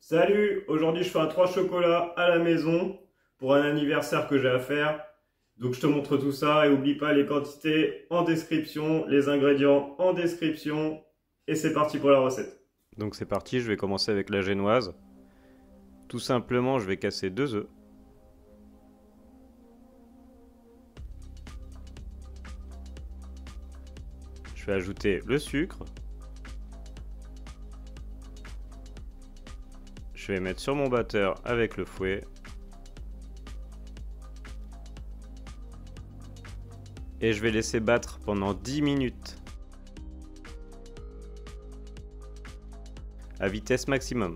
Salut, aujourd'hui je fais un 3 chocolats à la maison pour un anniversaire que j'ai à faire. Donc je te montre tout ça et oublie pas les quantités en description, les ingrédients en description et c'est parti pour la recette. Donc c'est parti, je vais commencer avec la génoise. Tout simplement, je vais casser 2 œufs. Je vais ajouter le sucre. Je vais mettre sur mon batteur avec le fouet. Et je vais laisser battre pendant 10 minutes. À vitesse maximum.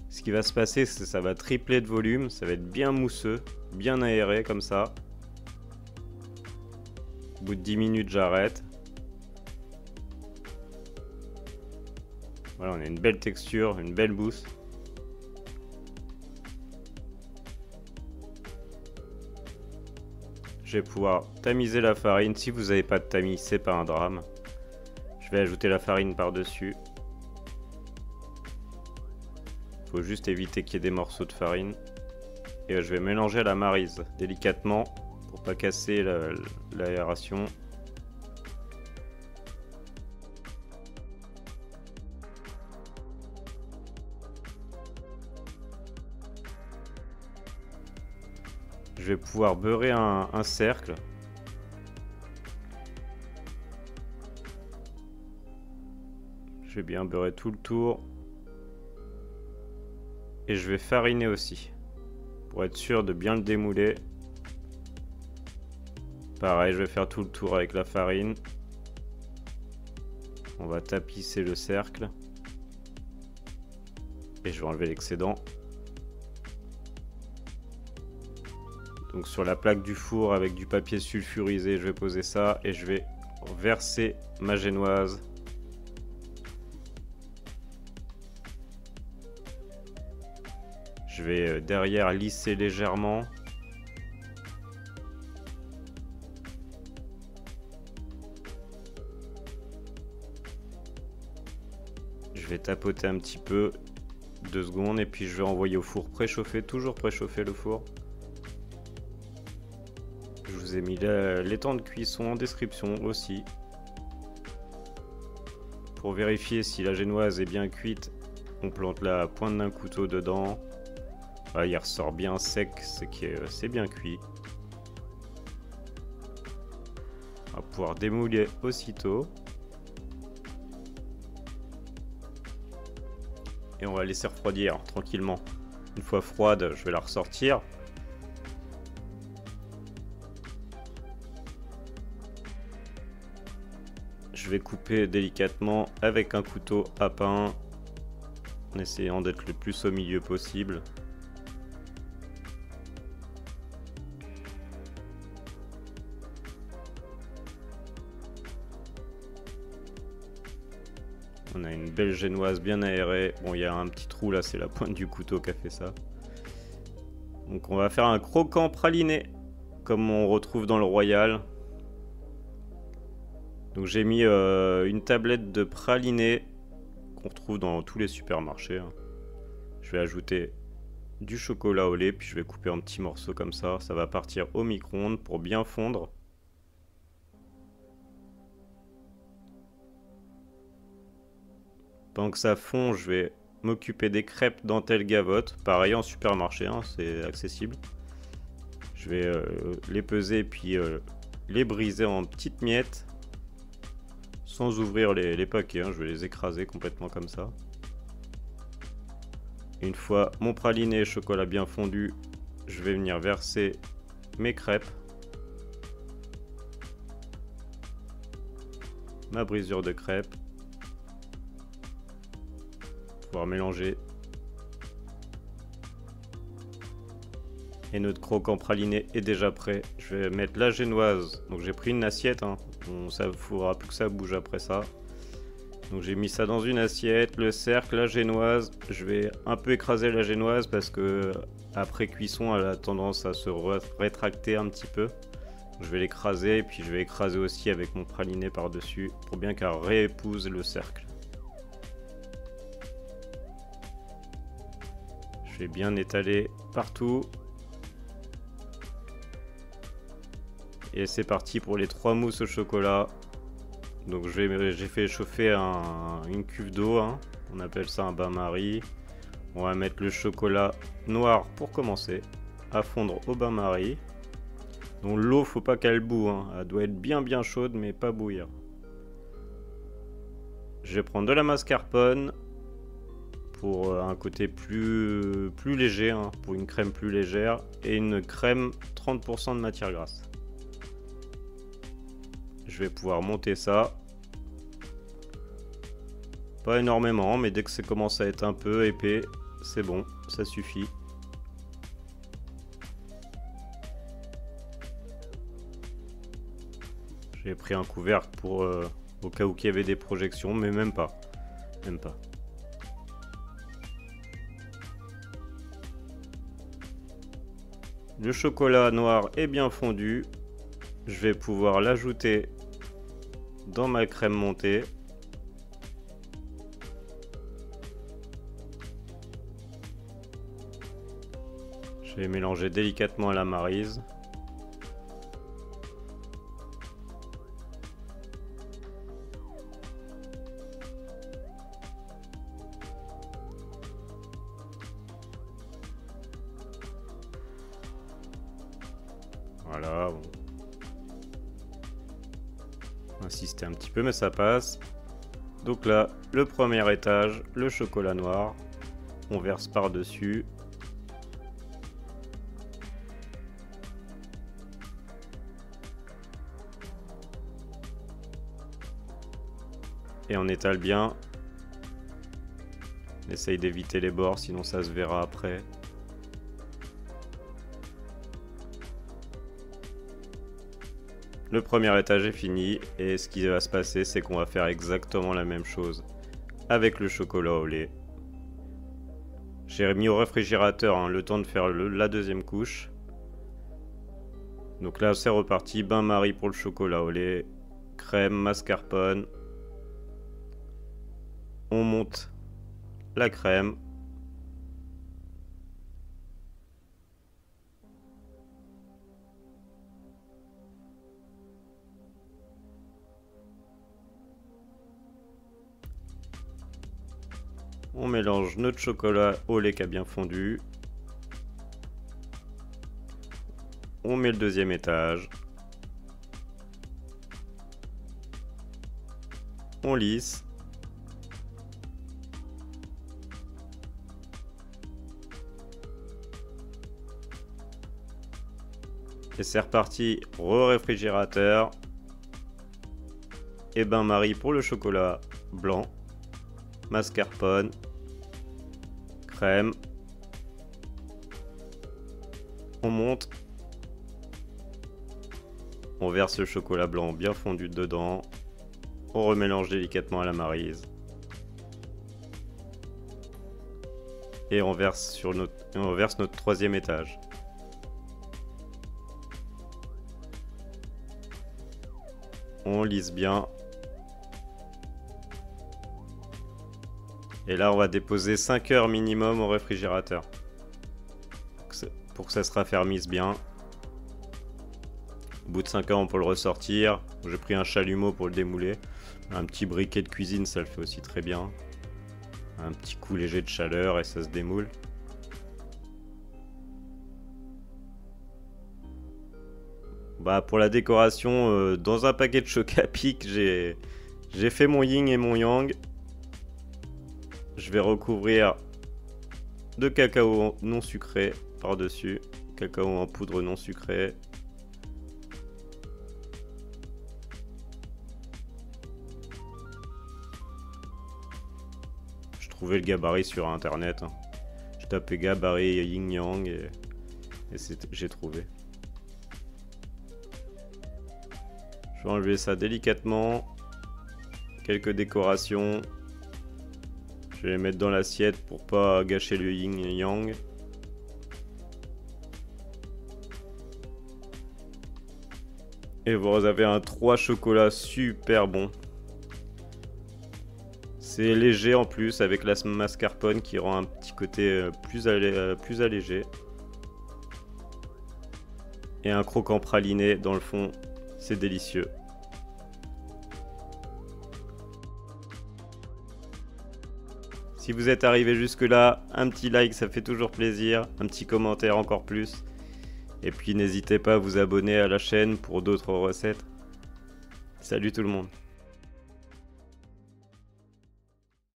Ce qui va se passer, c'est que ça va tripler de volume, ça va être bien mousseux, bien aéré comme ça. Au bout de 10 minutes, j'arrête. Voilà, on a une belle texture, une belle mousse. Je vais pouvoir tamiser la farine. Si vous n'avez pas de tamis, c'est pas un drame. Je vais ajouter la farine par-dessus. Il faut juste éviter qu'il y ait des morceaux de farine. Et je vais mélanger la maryse délicatement pour pas casser l'aération. Je vais pouvoir beurrer un cercle. Je vais bien beurrer tout le tour. Et je vais fariner aussi, pour être sûr de bien le démouler. Pareil, je vais faire tout le tour avec la farine. On va tapisser le cercle. Et je vais enlever l'excédent. Donc sur la plaque du four avec du papier sulfurisé, je vais poser ça et je vais verser ma génoise. Je vais derrière lisser légèrement. Je vais tapoter un petit peu, 2 secondes, et puis je vais envoyer au four préchauffé, toujours préchauffer le four. Je vous ai mis les temps de cuisson en description aussi. Pour vérifier si la génoise est bien cuite, on plante la pointe d'un couteau dedans. Ah, il ressort bien sec, c'est bien cuit. On va pouvoir démouler aussitôt. Et on va laisser refroidir tranquillement. Une fois froide, je vais la ressortir. Je vais couper délicatement avec un couteau à pain, en essayant d'être le plus au milieu possible. On a une belle génoise bien aérée. Bon, il y a un petit trou là, c'est la pointe du couteau qui a fait ça. Donc on va faire un croquant praliné, comme on retrouve dans le Royal. Donc j'ai mis une tablette de praliné qu'on retrouve dans tous les supermarchés. Je vais ajouter du chocolat au lait, puis je vais couper en petits morceaux comme ça. Ça va partir au micro-ondes pour bien fondre. Pendant que ça fond, je vais m'occuper des crêpes dentelle gavotte. Pareil en supermarché, c'est accessible. Je vais les peser puis les briser en petites miettes. Sans ouvrir les paquets, je vais les écraser complètement comme ça. Une fois mon praliné et chocolat bien fondu, je vais venir verser mes crêpes. Ma brisure de crêpes. Pouvoir mélanger. Et notre croquant praliné est déjà prêt. Je vais mettre la génoise. Donc j'ai pris une assiette. Ça ne faudra plus que ça bouge après ça. Donc j'ai mis ça dans une assiette. Le cercle, la génoise. Je vais un peu écraser la génoise parce que après cuisson, elle a tendance à se rétracter un petit peu. Donc, je vais l'écraser et puis je vais écraser aussi avec mon praliné par-dessus pour bien qu'elle réépouse le cercle. Je vais bien étaler partout. Et c'est parti pour les 3 mousses au chocolat. Donc j'ai fait chauffer une cuve d'eau, hein. On appelle ça un bain-marie. On va mettre le chocolat noir pour commencer à fondre au bain-marie. Donc l'eau, faut pas qu'elle boue, hein. Elle doit être bien chaude mais pas bouillir. Je vais prendre de la mascarpone pour un côté plus léger, hein, pour une crème plus légère, et une crème 30% de matière grasse. Je vais pouvoir monter ça. Pas énormément, mais dès que ça commence à être un peu épais, c'est bon, ça suffit. J'ai pris un couvercle pour au cas où il y avait des projections, mais même pas. Même pas. Le chocolat noir est bien fondu. Je vais pouvoir l'ajouter dans ma crème montée. Je vais mélanger délicatement à la maryse. Voilà. On va insister un petit peu, mais ça passe. Donc là, le premier étage, le chocolat noir. On verse par-dessus. Et on étale bien. On essaye d'éviter les bords, sinon ça se verra après. Le premier étage est fini et ce qui va se passer, c'est qu'on va faire exactement la même chose avec le chocolat au lait. J'ai mis au réfrigérateur, hein, le temps de faire la deuxième couche. Donc là, c'est reparti. Bain-marie pour le chocolat au lait. Crème, mascarpone. On monte la crème. On mélange notre chocolat au lait qui a bien fondu. On met le deuxième étage. On lisse. Et c'est reparti au réfrigérateur. Et bain-marie pour le chocolat blanc. Mascarpone. Crème. On monte. On verse le chocolat blanc bien fondu dedans. On remélange délicatement à la maryse. Et on verse notre troisième étage. On lisse bien. Et là, on va déposer 5 heures minimum au réfrigérateur. Pour que ça se raffermisse bien. Au bout de 5 heures, on peut le ressortir. J'ai pris un chalumeau pour le démouler. Un petit briquet de cuisine, ça le fait aussi très bien. Un petit coup léger de chaleur et ça se démoule. Bah, pour la décoration, dans un paquet de choc à pic, j'ai fait mon yin et mon yang. Je vais recouvrir de cacao non sucré par-dessus. Cacao en poudre non sucré. Je trouvais le gabarit sur internet. Hein. Je tapais gabarit yin yang et j'ai trouvé. Je vais enlever ça délicatement. Quelques décorations. Je vais les mettre dans l'assiette pour pas gâcher le yin et yang. Et vous avez un 3 chocolats super bon. C'est léger en plus avec la mascarpone qui rend un petit côté plus allégé. Et un croquant praliné dans le fond, c'est délicieux. Si vous êtes arrivé jusque là, un petit like, ça fait toujours plaisir, un petit commentaire encore plus. Et puis n'hésitez pas à vous abonner à la chaîne pour d'autres recettes. Salut tout le monde.